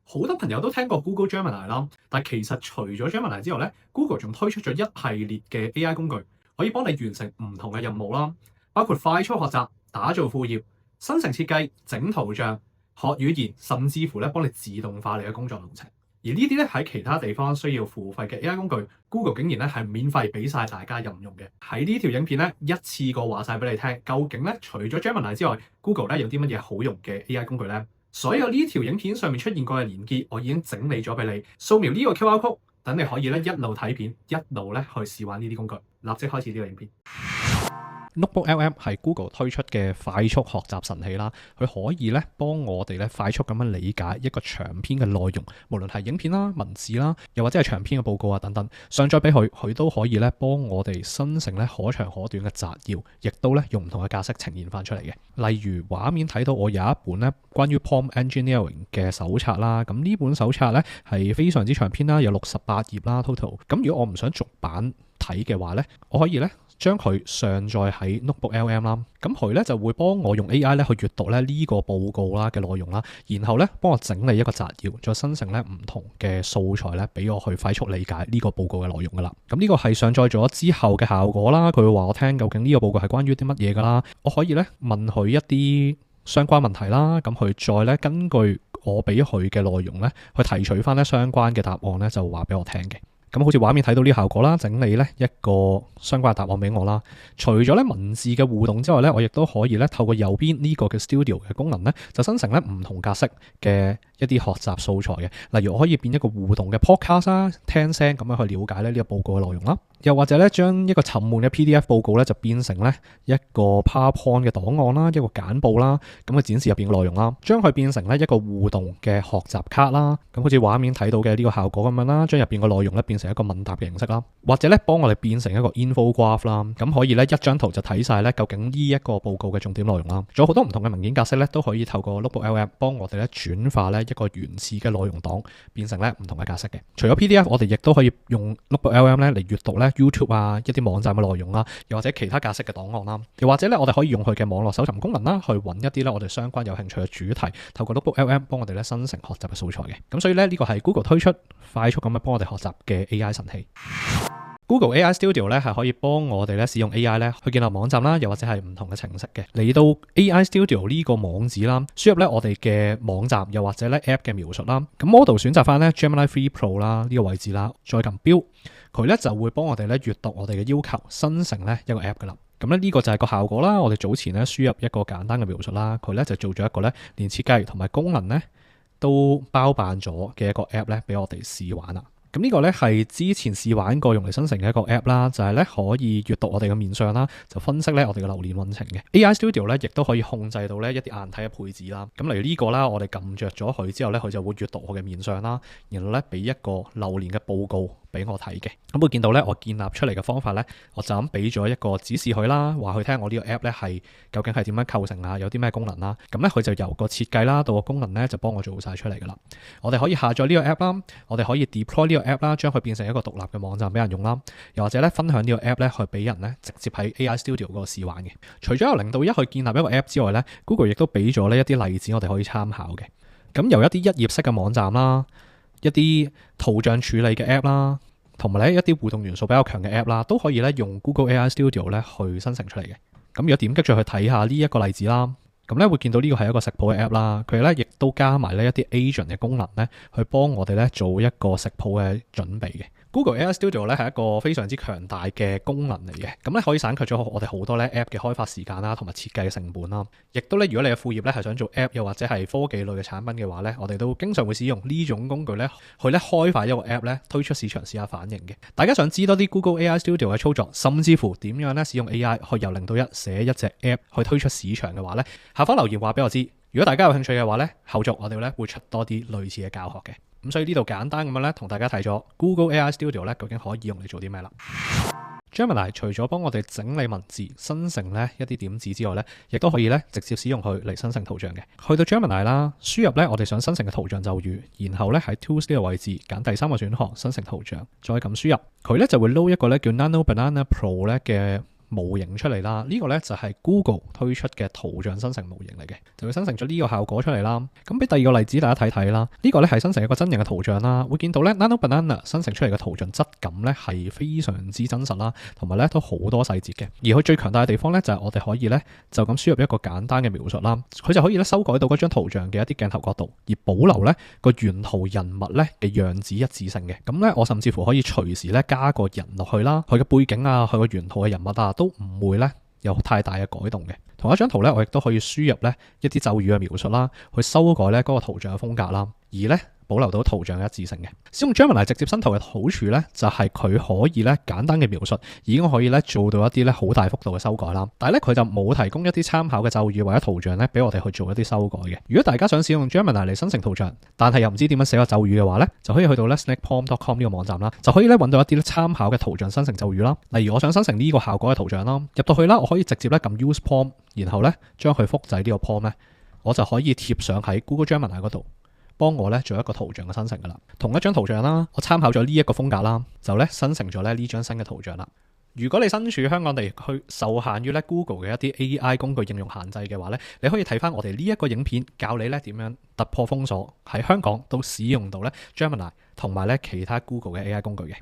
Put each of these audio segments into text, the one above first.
好多朋友都聽過 Google Gemini 啦，但其實除咗 Gemini 之外咧，Google 仲推出咗一系列嘅 AI 工具，可以幫你完成唔同嘅任務啦，包括快速學習、打造副頁、生成設計、整圖像、學語言，甚至乎咧幫你自動化你嘅工作流程。而呢啲咧喺其他地方需要付費嘅 AI 工具，Google 竟然咧係免費俾晒大家任用嘅。喺呢條影片咧一次過話晒俾你聽，究竟咧除咗 Gemini 之外，Google 咧有啲乜嘢好用嘅 AI 工具咧？所有呢條影片上面出現過嘅連結，我已經整理咗俾你，掃描呢個 QR code，等你可以咧一路睇片，一路咧去試玩呢啲工具。立即開始呢個影片。Notebook LM 係 Google 推出嘅快速學習神器啦，佢可以咧幫我哋咧快速咁樣理解一個長篇嘅內容，無論係影片啦、文字啦，又或者係長篇嘅報告啊等等，上載俾佢，佢都可以咧幫我哋生成咧可長可短嘅摘要，亦都咧用唔同嘅格式呈現翻出嚟嘅。例如畫面睇到我有一本咧關於 Prompt Engineering 嘅手冊啦，咁呢本手冊咧係非常之長篇啦，有68頁啦 total。咁如果我唔想逐版睇嘅話咧，我可以咧將佢上載喺 Notebook LM 啦，咁佢咧就會幫我用 AI 咧去閱讀咧呢個報告啦嘅內容啦，然後咧幫我整理一個摘要，再生成咧唔同嘅素材咧俾我去快速理解呢個報告嘅內容噶啦。咁呢個係上載咗之後嘅效果啦，佢會話我聽究竟呢個報告係關於啲乜嘢噶啦，我可以咧問佢一啲相關問題啦，咁佢再咧根據我俾佢嘅內容咧去提取翻咧相關嘅答案咧就話俾我聽嘅。咁好似畫面睇到呢個效果啦，整理咧一個相關嘅答案俾我啦。除咗咧文字嘅互動之外咧，我亦都可以咧透過右邊呢個嘅 Studio 嘅功能咧，就生成咧唔同格式嘅一啲學習素材嘅。例如我可以變一個互動嘅 Podcast 啦，聽聲咁樣去了解咧呢個報告嘅內容啦。又或者咧將一個沉悶嘅 PDF 報告咧就變成咧一個 PowerPoint 嘅檔案啦，一個簡報啦，咁去展示入邊嘅內容啦。將佢變成咧一個互動嘅學習卡啦，咁好似畫面睇到嘅呢個效果咁樣啦，將入邊嘅內容咧變成一個問答嘅形式啦，或者咧幫我哋變成一個 infograph 啦，咁可以咧一張圖就睇晒咧究竟呢一個報告嘅重點內容啦。仲有好多唔同嘅文件格式咧都可以透過 Notebook LM 幫我哋咧轉化咧一個原始嘅內容檔變成咧唔同嘅格式嘅。除咗 PDF， 我哋亦都可以用 Notebook LM 咧嚟閱讀咧 YouTube 啊一啲網站嘅內容啦，又或者其他格式嘅檔案啦，又或者咧我哋可以用佢嘅網絡搜尋功能啦，去揾一啲咧我哋相關有興趣嘅主題，透過 Notebook LM 幫我哋咧生成學習嘅素材嘅。咁所以咧呢個係 Google 推出快速咁樣幫我哋學習嘅 AI 神器。Google AI Studio 咧係可以幫我哋咧使用 AI 咧去建立網站啦，又或者係唔同嘅程式嘅。嚟到 AI Studio 呢個網址啦，輸入咧我哋嘅網站又或者咧 App 嘅描述啦，咁 model 選擇翻咧 Gemini 3 Pro 啦呢個位置啦，再撳標，佢咧就會幫我哋咧閱讀我哋嘅要求，生成咧一個 App 噶啦。咁咧呢個就係個效果啦。我哋早前咧輸入一個簡單嘅描述啦，佢咧就做咗一個咧連設計同埋功能咧都包辦咗嘅一個 App 咧俾我哋試玩啦。咁呢個咧係之前試玩過用嚟生成嘅一個 app 啦，就係咧可以閱讀我哋嘅面相啦，就分析咧我哋嘅流年運程嘅。AI Studio 咧亦都可以控制到咧一啲硬體嘅配置啦。咁例如呢個啦，我哋撳着咗佢之後咧，佢就會閱讀我嘅面相啦，然後咧俾一個流年嘅報告俾我睇嘅。咁會見到咧我建立出嚟嘅方法咧，我就咁俾咗一個指示佢啦，話佢聽我呢個 app 咧係究竟係點樣構成啊，有啲咩功能啦。咁咧佢就由個設計啦到個功能咧就幫我做晒出嚟噶啦。我哋可以下載呢個 app 啦，我哋可以 deploy 呢個 app 啦，將佢變成一個獨立嘅網站俾人用啦，又或者咧分享呢個 app 咧去俾人咧直接喺 AI Studio 嗰個試玩嘅。除咗由0到1去建立一個 app 之外咧，Google 亦都俾咗呢一啲例子我哋可以參考嘅。咁由一啲一頁式嘅網站啦，一啲圖像處理嘅 app 啦，同埋咧一啲互動元素比較強嘅 app 啦，都可以咧用 Google AI Studio 咧去生成出嚟嘅。咁如果點擊再去睇下呢一個例子啦，咁咧會見到呢個係一個食譜嘅 app 啦，佢咧亦都加埋呢一啲 agent 嘅功能咧，去幫我哋咧做一個食譜嘅準備嘅。Google AI Studio 咧係一個非常之強大嘅功能嚟嘅，咁咧可以省卻咗我哋好多咧 app 嘅開發時間啦，同埋設計嘅成本啦。亦都咧，如果你嘅副業咧係想做 app 又或者係科技類嘅產品嘅話咧，我哋都經常會使用呢種工具咧去咧開發一個 app 咧推出市場試下反應嘅。大家想知多啲 Google AI Studio 嘅操作，甚至乎點樣咧使用 AI 去由0到1寫一隻 app 去推出市場嘅話咧，下方留言話俾我知。如果大家有興趣嘅話咧，後續我哋咧會出多啲類似嘅教學嘅。咁所以呢度簡單咁樣咧，同大家睇咗 Google AI Studio 咧究竟可以用嚟做啲咩啦。Gemini 除咗幫我哋整理文字、生成咧一啲點子之外咧，亦都可以咧直接使用佢嚟生成圖像嘅。去到 Gemini 啦，輸入咧我哋想生成嘅圖像咒語，然後咧喺 Tools 呢個位置揀第3個選項生成圖像，再撳輸入，佢咧就會撈一個咧叫 Nano Banana Pro 咧嘅模型出嚟啦。呢個呢就係 Google 推出嘅圖像生成模型嚟嘅，就會生成咗呢個效果出嚟啦。咁俾第二個例子大家睇睇啦。呢個呢係生成一個真人嘅圖像啦，會見到呢 Nano Banana 生成出嚟嘅圖像質感呢係非常之真實啦，同埋呢都好多細節嘅。而佢最強大嘅地方呢，就係我哋可以呢就咁輸入一個簡單嘅描述啦，佢就可以呢修改到嗰張圖像嘅一啲鏡頭角度，而保留呢個原圖人物呢嘅樣子一致性嘅。咁呢，我甚至乎可以隨時呢加個人落去啦，佢嘅背景啊，佢個原圖嘅人物啊，都唔會呢有太大嘅改動嘅。同一張圖呢，我亦都可以輸入呢一啲咒語嘅描述啦，去修改呢嗰個圖像嘅風格啦，而呢保留到圖像嘅一致性嘅。使用 Gemini 直接生圖嘅好處呢，就係佢可以呢簡單嘅描述已經可以呢做到一啲呢好大幅度嘅修改啦。但係呢，佢就冇提供一啲參考嘅咒語或者圖像呢俾我哋去做一啲修改嘅。如果大家想使用 Gemini 嚟生成圖像，但係又唔知點樣寫個咒語嘅話呢，就可以去到 snakeprompt.com 呢個網站啦，就可以呢揾到一啲參考嘅圖像生成咒語啦。例如我想生成呢個效果嘅圖像啦，入到去啦，我可以直接呢撳 Use Prompt，然後呢將佢複製呢個 prompt 呢，我就可以貼上喺 Google Gemini 嗰度，幫我咧做一個圖像嘅生成噶啦。同一張圖像啦，我參考咗呢一個風格啦，就咧生成咗咧呢張新嘅圖像啦。如果你身處香港地區，受限於咧 Google 嘅一啲 AI 工具應用限制嘅話咧，你可以睇翻我哋呢一個影片，教你咧點樣突破封鎖，喺香港都使用到咧 Gemini 同埋咧其他 Google 嘅 AI 工具嘅。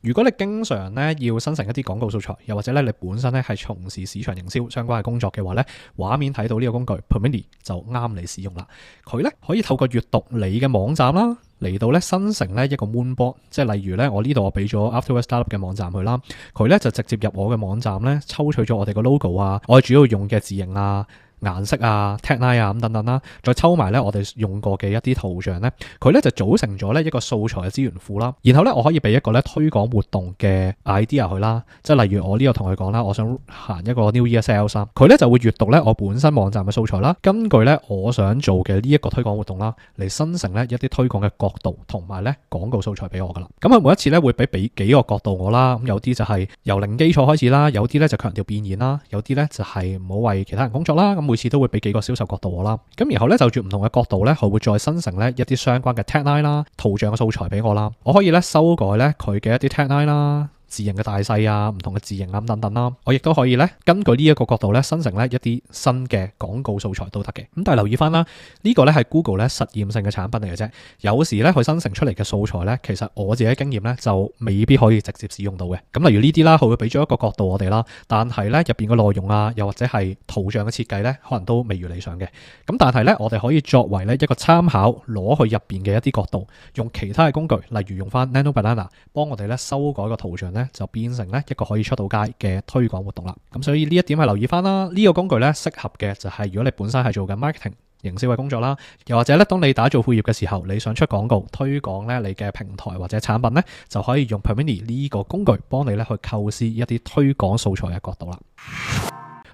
如果你經常咧要生成一啲廣告素材，又或者咧你本身咧係從事市場營銷相關嘅工作嘅話咧，畫面睇到呢個工具 Permini 就啱你使用啦。佢咧可以透過閱讀你嘅網站啦，嚟到咧生成咧一個 moonboard， 即係例如咧我呢度我俾咗 Afterwords Startup 嘅網站去啦，佢咧就直接入我嘅網站咧抽取咗我哋個 logo 啊，我哋主要用嘅字型啊、顏色啊、tagline 啊咁等等啦，再抽埋咧我哋用過嘅一啲圖像咧，佢咧就組成咗咧一個素材嘅資源庫啦。然後咧我可以俾一個咧推廣活動嘅 idea 佢啦，即係例如我呢度同佢講啦，我想行一個 New Year Sales， 佢咧就會閱讀咧我本身網站嘅素材啦，根據咧我想做嘅呢一個推廣活動啦，嚟生成咧一啲推廣嘅角度同埋咧廣告素材俾我噶啦。咁佢每一次咧會俾幾個角度我啦，咁有啲就係由零基礎開始啦，有啲咧就強調變現啦，有啲咧就係唔好為其他人工作啦。咁每次都會俾幾個銷售角度我啦，咁然後咧就住唔同嘅角度咧，佢會再生成咧一啲相關嘅 tagline 啦、圖像嘅素材俾我啦，我可以咧修改咧佢嘅一啲 tagline 啦、字型嘅大細啊、唔同嘅字型啊等等啦，我亦都可以咧根據呢一個角度咧生成咧一啲新嘅廣告素材都得嘅。咁但係留意翻啦，呢個咧係 Google 咧實驗性嘅產品嚟嘅啫，有時咧佢生成出嚟嘅素材咧，其實我自己經驗咧就未必可以直接使用到嘅。咁例如呢啲啦，佢會俾咗一個角度我哋啦，但係咧入邊嘅內容啊，又或者係圖像嘅設計咧，可能都未如理想嘅。咁但係咧，我哋可以作為咧一個參考，攞去入邊嘅一啲角度，用其他嘅工具，例如用翻 Nano Banana 幫我哋咧修改個圖像咧，就變成咧一個可以出到街嘅推廣活動啦。咁所以呢一點係留意翻啦。呢個工具咧適合嘅就係如果你本身係做緊 marketing 營銷嘅工作啦，又或者咧當你打造副業嘅時候，你想出廣告推廣咧你嘅平台或者產品咧，就可以用 Permini 呢個工具幫你咧去構思一啲推廣素材嘅角度啦。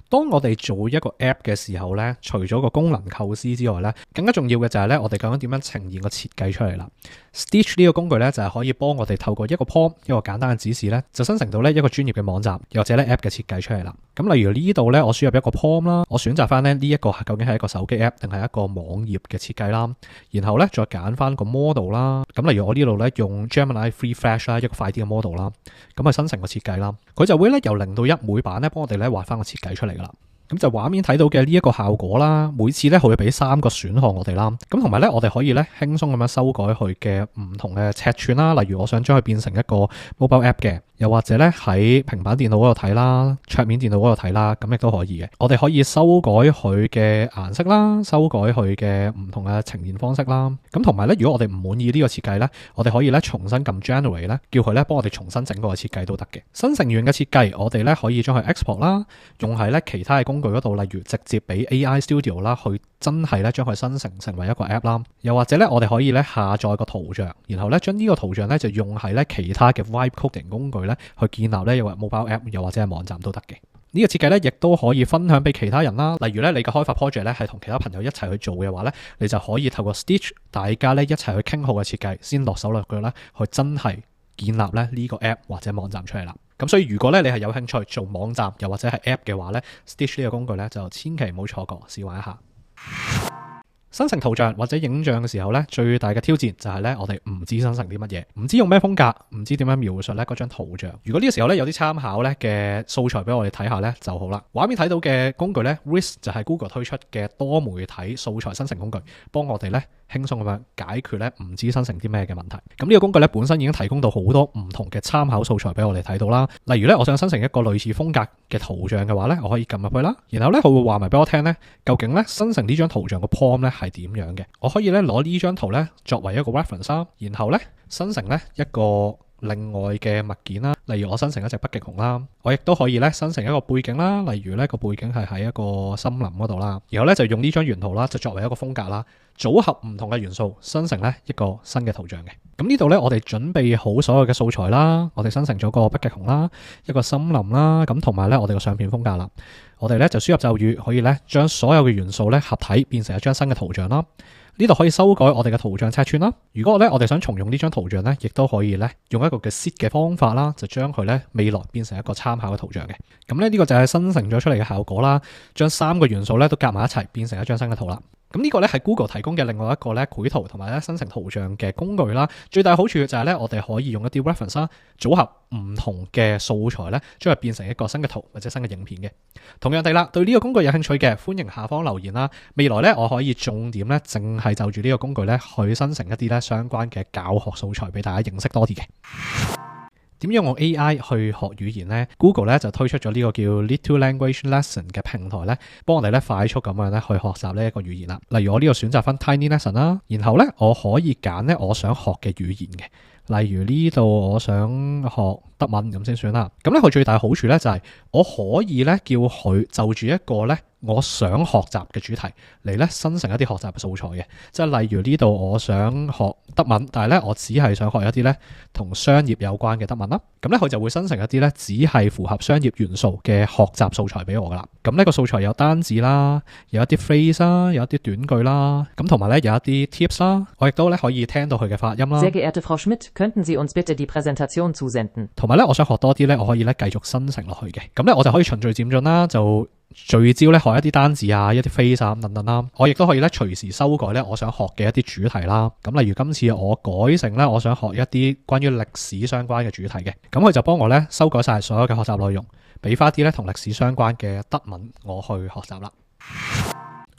當我哋做一個 app 嘅時候咧，除咗個功能構思之外咧，更加重要嘅就係咧，我哋究竟點樣呈現個設計出嚟啦。Stitch 呢個工具咧，就係可以幫我哋透過一個 prompt 一個簡單嘅指示咧，就生成到咧一個專業嘅網站，又或者咧 app 嘅設計出嚟啦。咁例如呢度咧，我輸入一個 prompt 啦，我選擇翻咧呢一個究竟係一個手機 app 定係一個網頁嘅設計啦，然後咧再揀翻個 model 啦。咁例如我呢度咧用 Gemini Free Flash 啦，一個快啲嘅 model 啦，咁去生成個設計啦，佢就會咧由0到1每版咧幫我哋咧畫翻個設計出嚟噶啦。咁就畫面睇到嘅呢一個效果啦，每次咧佢會俾3個選項我哋啦，咁同埋咧我哋可以咧輕鬆咁樣修改佢嘅唔同嘅尺寸啦，例如我想將佢變成一個 mobile app 嘅，又或者咧喺平板電腦嗰度睇啦、桌面電腦嗰度睇啦，咁亦都可以嘅。我哋可以修改佢嘅顏色啦，修改佢嘅唔同嘅呈現方式啦。咁同埋咧，如果我哋唔滿意呢個設計咧，我哋可以咧重新撳 generate 咧，叫佢咧幫我哋重新整個設計都得嘅。生成完嘅設計，我哋咧可以將佢 export 啦，用喺咧其他嘅工具嗰度，例如直接俾 AI Studio 啦，去真係咧將佢生成為一個 app 啦。又或者咧，我哋可以咧下載個圖像，然後咧將呢個圖像咧就用喺咧其他嘅 Vibe Coding 工具咧去建立咧，又或 mobile app，又或者係網站都得嘅。呢個設計咧，亦都可以分享俾其他人啦。例如咧，你嘅開發 project 咧係同其他朋友一齊去做嘅話咧，你就可以透過 Stitch， 大家咧一齊去傾好嘅設計，先落手落腳咧，去真係建立咧呢個 app 或者網站出嚟啦。咁所以如果咧你係有興趣做網站又或者係 app 嘅話咧，Stitch 呢個工具咧就千祈唔好錯過，試玩一下。生成圖像或者影像嘅時候咧，最大嘅挑戰就係咧，我哋唔知生成啲乜嘢，唔知用咩風格，唔知點樣描述咧嗰張圖像。如果呢個時候咧有啲參考咧嘅素材俾我哋睇下咧就好啦。畫面睇到嘅工具咧 Whisk 就係 Google 推出嘅多媒體素材生成工具，幫我哋咧輕鬆咁樣解決咧唔知生成啲咩嘅問題。咁呢個工具咧本身已經提供到好多唔同嘅參考素材俾我哋睇到啦。例如咧，我想生成一個類似風格嘅圖像嘅話咧，我可以撳入去啦，然後咧佢會話埋俾我聽咧，究竟咧生成呢張圖像個 prompt 咧係點樣嘅。我可以咧攞呢張圖咧作為一個 reference 啦，然後咧生成咧一個另外嘅物件啦，例如我生成一隻北極熊啦，我亦都可以咧生成一個背景啦，例如咧個背景係喺一個森林嗰度啦，然後咧就用呢張原圖啦，就作為一個風格啦，組合唔同嘅元素，生成咧一個新嘅圖像嘅。咁呢度咧我哋準備好所有嘅素材啦，我哋生成咗個北極熊啦，一個森林啦，咁同埋咧我哋個相片風格啦，我哋咧就輸入咒語，可以咧將所有嘅元素咧合體變成一張新嘅圖像啦。呢度可以修改我哋嘅圖像尺寸啦。如果我哋想重用呢張圖像咧，亦都可以咧用一個嘅 seed 嘅方法啦，就將佢咧未來變成一個參考嘅圖像嘅。咁咧呢個就係生成咗出嚟嘅效果啦，將3個元素咧都夾埋一齊變成一張新嘅圖啦。咁呢個咧係 Google 提供嘅另外一個咧繪圖同埋咧生成圖像嘅工具啦。最大好處就係咧我哋可以用一啲 reference 啦，組合唔同嘅素材咧，將佢變成一個新嘅圖或者新嘅影片嘅。同樣地啦，對呢個工具有興趣嘅，歡迎下方留言啦。未來咧我可以重點咧淨係就住呢個工具咧去生成一啲咧相關嘅教學素材俾大家認識多啲嘅。點樣用 AI 去學語言呢？ Google 咧就推出咗呢個叫 Little Language Lesson 嘅平台咧，幫我哋咧快速咁樣咧去學習呢一個語言啦。例如我呢度選擇翻 Tiny Lesson 啦，然後咧我可以揀咧我想學嘅語言嘅。例如呢度我想學德文咁先算啦。咁咧佢最大好處咧就係我可以咧叫佢就住一個咧我想學習嘅主題嚟咧生成一啲學習嘅素材嘅。即係例如呢度我想學德文，但係咧我只係想學一啲咧同商業有關嘅德文啦。咁咧佢就會生成一啲咧只係符合商業元素嘅學習素材俾我噶啦。咁呢個素材有單字啦，有一啲 phrase 啦，有一啲短句啦，咁同埋咧有一啲 tips 啦，我亦都咧可以聽到佢嘅發音啦。Sehr geehrte Frau Schmidt, könnten Sie uns bitte die Präsentation zusenden？ 同埋咧，我想學多啲咧，我可以咧繼續生成落去嘅。咁咧，我就可以循序漸進啦，就聚焦咧學一啲單字啊、一啲 phrase 啊等等啦。我亦都可以咧隨時修改咧我想學嘅一啲主題啦。咁例如今次我改成咧，我想學一啲關於歷史相關嘅主題嘅。咁佢就幫我咧修改晒所有嘅學習內容，俾翻啲咧同歷史相關嘅德文我去學習啦。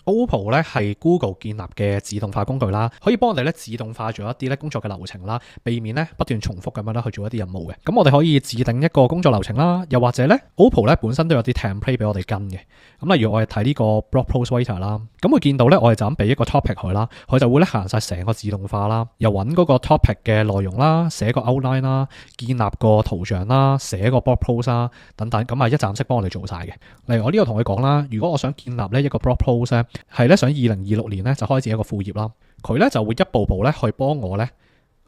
Opal 咧係 Google 建立嘅自動化工具啦，可以幫我哋咧自動化咗一啲咧工作嘅流程啦，避免咧不斷重複咁樣咧去做一啲任務嘅。咁我哋可以自定一個工作流程啦，又或者咧 Opal 咧本身都有啲 template 俾我哋跟嘅。咁例如我哋睇呢個 blog post writer 啦，咁會見到咧我哋就咁俾一個 topic 佢啦，佢就會咧行晒成個自動化啦，又揾嗰個 topic 嘅內容啦，寫個 outline 啦，建立個圖像啦，寫個 blog post 啦等等，咁啊一站式幫我哋做晒嘅。例如我呢度同佢講啦，如果我想建立呢一個 blog post 咧，係咧想2026年咧就開始一個副頁啦，佢咧就會一步步咧去幫我咧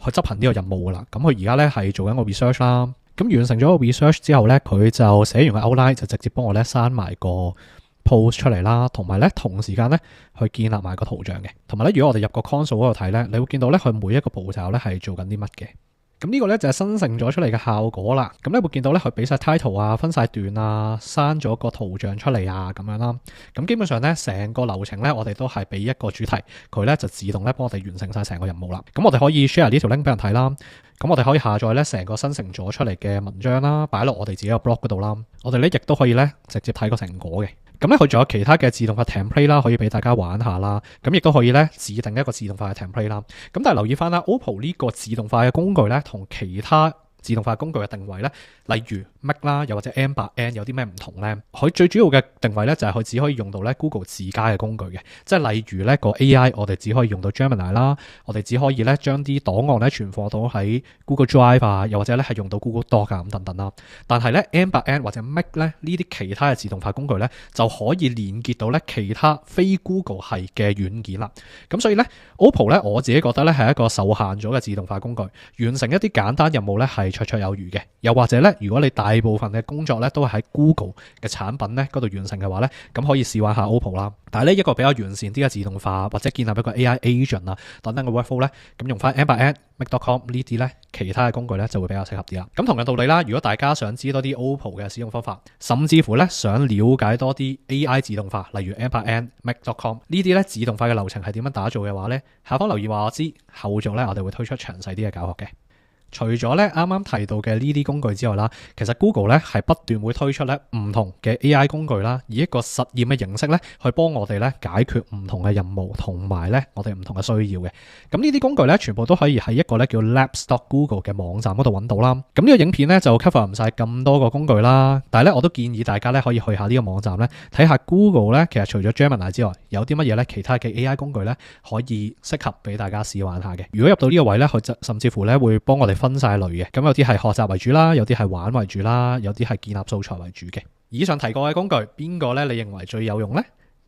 去執行呢個任務噶啦。咁佢而家咧係做緊個 research 啦，咁完成咗個 research 之後咧，佢就寫完個 outline 就直接幫我咧刪埋個 post 出嚟啦，同埋咧同時間咧去建立埋個圖像嘅。同埋咧，如果我哋入個 console 嗰度睇咧，你會見到咧佢每一個步驟咧係做緊啲乜嘅。咁呢個咧就係生成咗出嚟嘅效果啦。咁咧會見到咧佢俾晒 title 啊，分晒段啊，刪咗個圖像出嚟啊，咁樣啦。咁基本上咧成個流程咧，我哋都係俾一個主題，佢咧就自動咧幫我哋完成晒成個任務啦。咁我哋可以 share 呢條 link 俾人睇啦。咁我哋可以下載咧成個生成咗出嚟嘅文章啦，擺落我哋自己個 blog 嗰度啦。我哋咧亦都可以咧直接睇個成果嘅。咁咧佢仲有其他嘅自動化 template 啦，可以俾大家玩下啦。咁亦都可以咧自定一個自動化嘅 template 啦。咁但係留意翻啦 ，Opal 呢個自動化嘅工具咧，同其他自動化工具嘅定位咧，例如 Mac 啦，又或者 N8N 有啲咩唔同咧？佢最主要嘅定位咧就係佢只可以用到咧 Google 自家嘅工具嘅，即係例如咧個 AI 我哋只可以用到 Gemini 啦，我哋只可以咧將啲檔案咧存放到喺 Google Drive 啊，又或者咧係用到 Google Doc 啊咁等等啦。但係咧 N8N 或者 Mac 咧呢啲其他嘅自動化工具咧就可以連結到咧其他非 Google 係嘅軟件啦。咁所以咧 Opal 咧我自己覺得咧係一個受限咗嘅自動化工具，完成一啲簡單任務咧係綽綽有餘嘅。又或者咧，如果你大部分嘅工作咧都係喺 Google 嘅產品咧嗰度完成嘅話咧，咁可以試玩下 Opal 啦。但係呢一個比較完善啲嘅自動化或者建立一個 AI agent 啊等等嘅 workflow 咧，咁用翻 N8N、Make.com 呢啲咧其他嘅工具咧就會比較適合啲啦。咁同樣道理啦，如果大家想知多啲 Opal 嘅使用方法，甚至乎咧想了解多啲 AI 自動化，例如 N8N、Make.com 呢啲咧自動化嘅流程係點樣打造嘅話咧，下方留言話我知，後續咧我哋會推出詳細啲嘅教學嘅。除咗咧啱啱提到嘅呢啲工具之外啦，其實 Google 咧係不斷會推出咧唔同嘅 AI 工具啦，以一個實驗嘅形式咧去幫我哋咧解決唔同嘅任務同埋咧我哋唔同嘅需要嘅。咁呢啲工具咧全部都可以喺一個咧叫 Labs.Google 嘅網站嗰度揾到啦。咁呢個影片咧就 cover 唔晒咁多個工具啦，但係咧我都建議大家咧可以去下呢個網站咧睇下 Google 咧其實除咗 Gemini 之外，有啲乜嘢咧其他嘅 AI 工具咧可以適合俾大家試玩下嘅。如果入到呢個位咧，佢甚至乎咧會幫我哋分晒類嘅，咁有啲係學習為主啦，有啲係玩為主啦，有啲係建立素材為主嘅。以上提過嘅工具，邊個咧你認為最有用呢？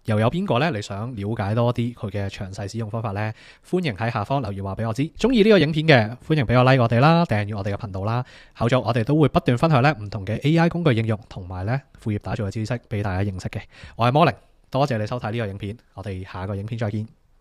又有邊個咧你想了解多啲佢嘅詳細使用方法呢？歡迎喺下方留言話俾我知。中意呢個影片嘅，歡迎俾我 like 我哋啦，訂閱我哋嘅頻道啦。後續我哋都會不斷分享咧唔同嘅 AI 工具應用同埋咧副業打造嘅知識俾大家認識嘅。我係 Morning，多謝你收睇呢個影片，我哋下個影片再見。